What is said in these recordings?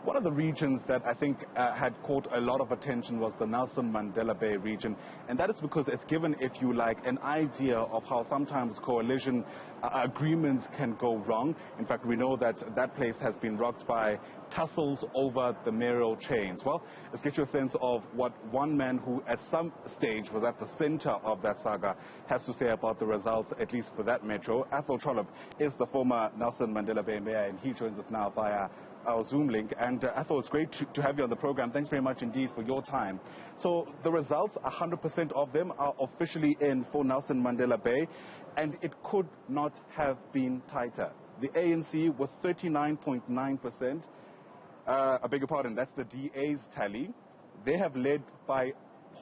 One of the regions that I think had caught a lot of attention was the Nelson Mandela Bay region, and that is because it's given, if you like, an idea of how sometimes coalition agreements can go wrong. In fact, we know that that place has been rocked by tussles over the mayoral chains. Well, let's get you a sense of what one man who at some stage was at the center of that saga has to say about the results, at least for that metro. Athol Trollip is the former Nelson Mandela Bay Mayor, and he joins us now via our Zoom link. And Athol, it's great to have you on the program. Thanks very much indeed for your time. So the results, 100% of them are officially in for Nelson Mandela Bay, and it could not have been tighter. The ANC with 39.9%. I beg your pardon, that's the DA's tally. They have led by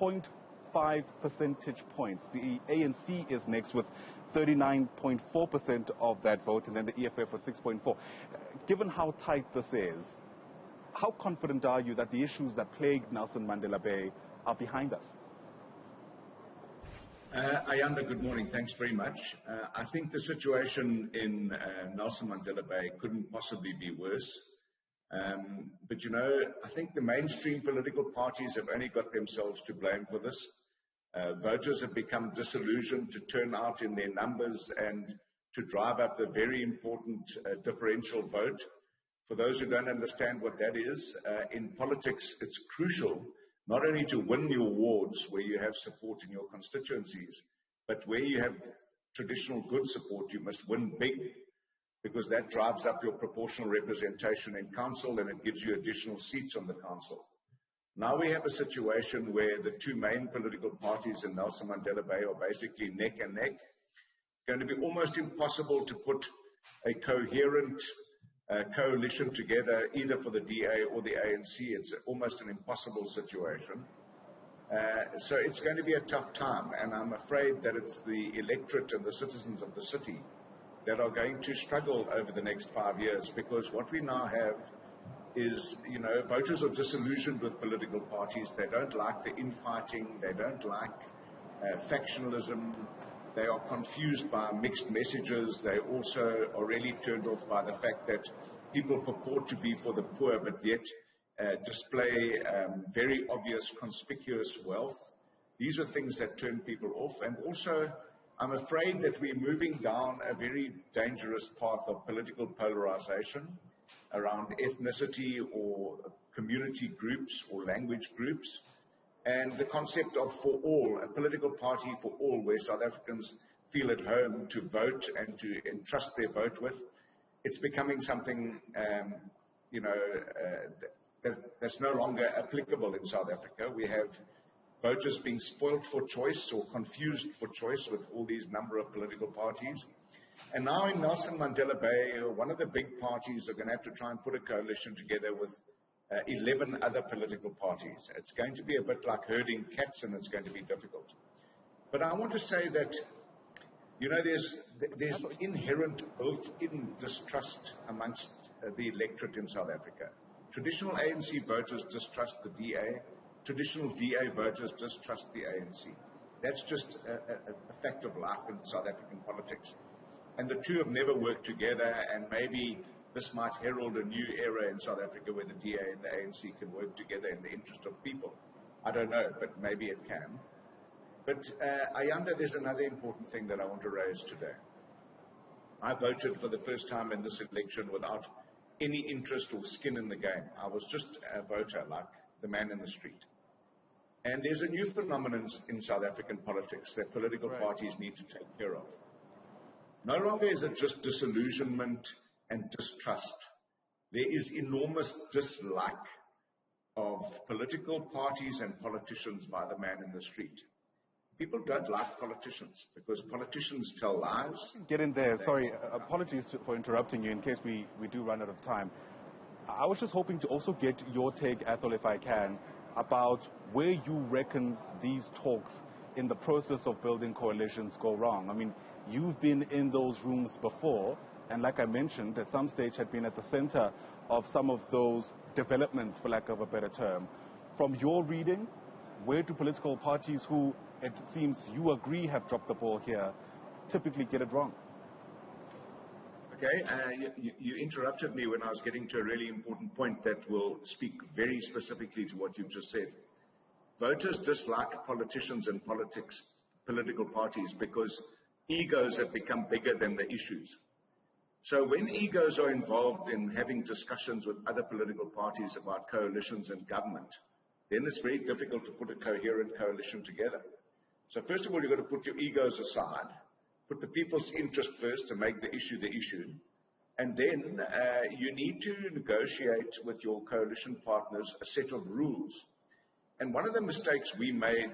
0.5 percentage points. The ANC is next with 39.4% of that vote, and then the EFF with 6.4%. Given how tight this is, how confident are you that the issues that plagued Nelson Mandela Bay are behind us? Ayanda, good morning. Thanks very much. I think the situation in Nelson Mandela Bay couldn't possibly be worse. But, you know, I think the mainstream political parties have only got themselves to blame for this. Voters have become disillusioned to turn out in their numbers and to drive up the very important differential vote. For those who don't understand what that is, in politics it's crucial not only to win your wards where you have support in your constituencies, but where you have traditional good support, you must win big, because that drives up your proportional representation in council and it gives you additional seats on the council. Now we have a situation where the two main political parties in Nelson Mandela Bay are basically neck and neck. It's going to be almost impossible to put a coherent coalition together, either for the DA or the ANC. It's almost an impossible situation. So it's going to be a tough time, and I'm afraid that it's the electorate and the citizens of the city that are going to struggle over the next 5 years, because what we now have is, you know, voters are disillusioned with political parties. They don't like the infighting. They don't like factionalism. They are confused by mixed messages. They also are really turned off by the fact that people purport to be for the poor, but yet display very obvious, conspicuous wealth. These are things that turn people off. And also, I'm afraid that we're moving down a very dangerous path of political polarization around ethnicity or community groups or language groups. And the concept of for all, a political party for all, where South Africans feel at home to vote and to entrust their vote with, it's becoming something, that's no longer applicable in South Africa. We have voters being spoilt for choice or confused for choice with all these number of political parties. And now in Nelson Mandela Bay, one of the big parties are going to have to try and put a coalition together with 11 other political parties. It's going to be a bit like herding cats, and it's going to be difficult. But I want to say that, you know, there's inherent built-in distrust amongst the electorate in South Africa. Traditional ANC voters distrust the DA. Traditional DA voters distrust the ANC. That's just a fact of life in South African politics. And the two have never worked together, and maybe this might herald a new era in South Africa where the DA and the ANC can work together in the interest of people. I don't know, but maybe it can. But Ayanda, there's another important thing that I want to raise today. I voted for the first time in this election without any interest or skin in the game. I was just a voter, like the man in the street. And there's a new phenomenon in South African politics that political parties need to take care of. No longer is it just disillusionment and distrust. There is enormous dislike of political parties and politicians by the man in the street. People don't like politicians because politicians tell lies. Get in there. Sorry, apologies for interrupting you in case we do run out of time. I was just hoping to also get your take, Athol, if I can, about where you reckon these talks in the process of building coalitions go wrong. I mean, you've been in those rooms before, and like I mentioned, at some stage had been at the center of some of those developments, for lack of a better term. From your reading, where do political parties who, it seems you agree, have dropped the ball here, typically get it wrong? Okay, you interrupted me when I was getting to a really important point that will speak very specifically to what you've just said. Voters dislike politicians and political parties because egos have become bigger than the issues. So when egos are involved in having discussions with other political parties about coalitions and government, then it's very difficult to put a coherent coalition together. So first of all, you've got to put your egos aside, put the people's interest first to make the issue, and then you need to negotiate with your coalition partners a set of rules. And one of the mistakes we made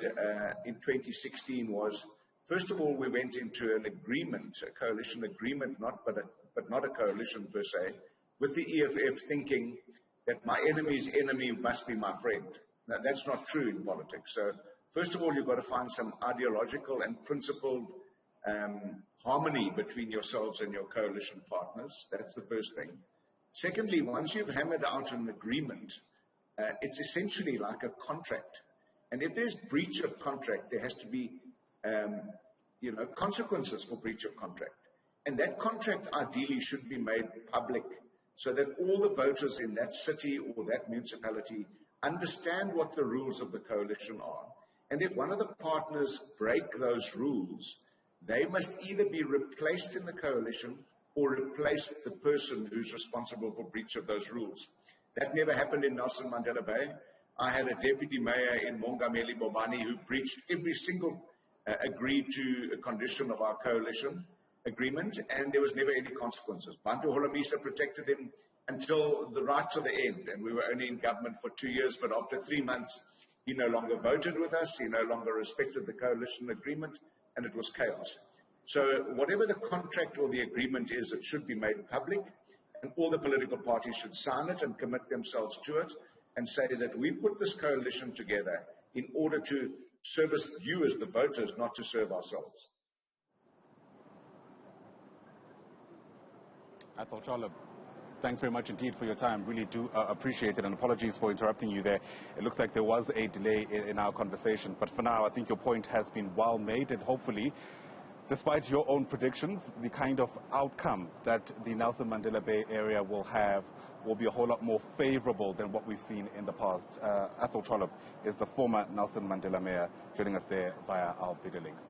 in 2016 was, first of all, we went into an agreement, a coalition agreement, but not a coalition per se, with the EFF, thinking that my enemy's enemy must be my friend. Now, that's not true in politics. So first of all, you've got to find some ideological and principled harmony between yourselves and your coalition partners. That's the first thing. Secondly, once you've hammered out an agreement, it's essentially like a contract. And if there's breach of contract, there has to be consequences for breach of contract. And that contract ideally should be made public so that all the voters in that city or that municipality understand what the rules of the coalition are. And if one of the partners break those rules, they must either be replaced in the coalition or replace the person who's responsible for breach of those rules. That never happened in Nelson Mandela Bay. I had a deputy mayor in Mongameli, Bobani, who breached every single agreed to a condition of our coalition agreement, and there was never any consequences. Bantu Holomisa protected him until right to the end, and we were only in government for 2 years, but after 3 months, he no longer voted with us, he no longer respected the coalition agreement, and it was chaos. So whatever the contract or the agreement is, it should be made public, and all the political parties should sign it and commit themselves to it, and say that we put this coalition together in order to service you as the voters, not to serve ourselves. Athol Trollip, thanks very much indeed for your time. Really do appreciate it, and apologies for interrupting you there. It looks like there was a delay in our conversation, but for now I think your point has been well made, and hopefully, despite your own predictions, the kind of outcome that the Nelson Mandela Bay area will have will be a whole lot more favorable than what we've seen in the past. Athol Trollip is the former Nelson Mandela Mayor, joining us there via our video link.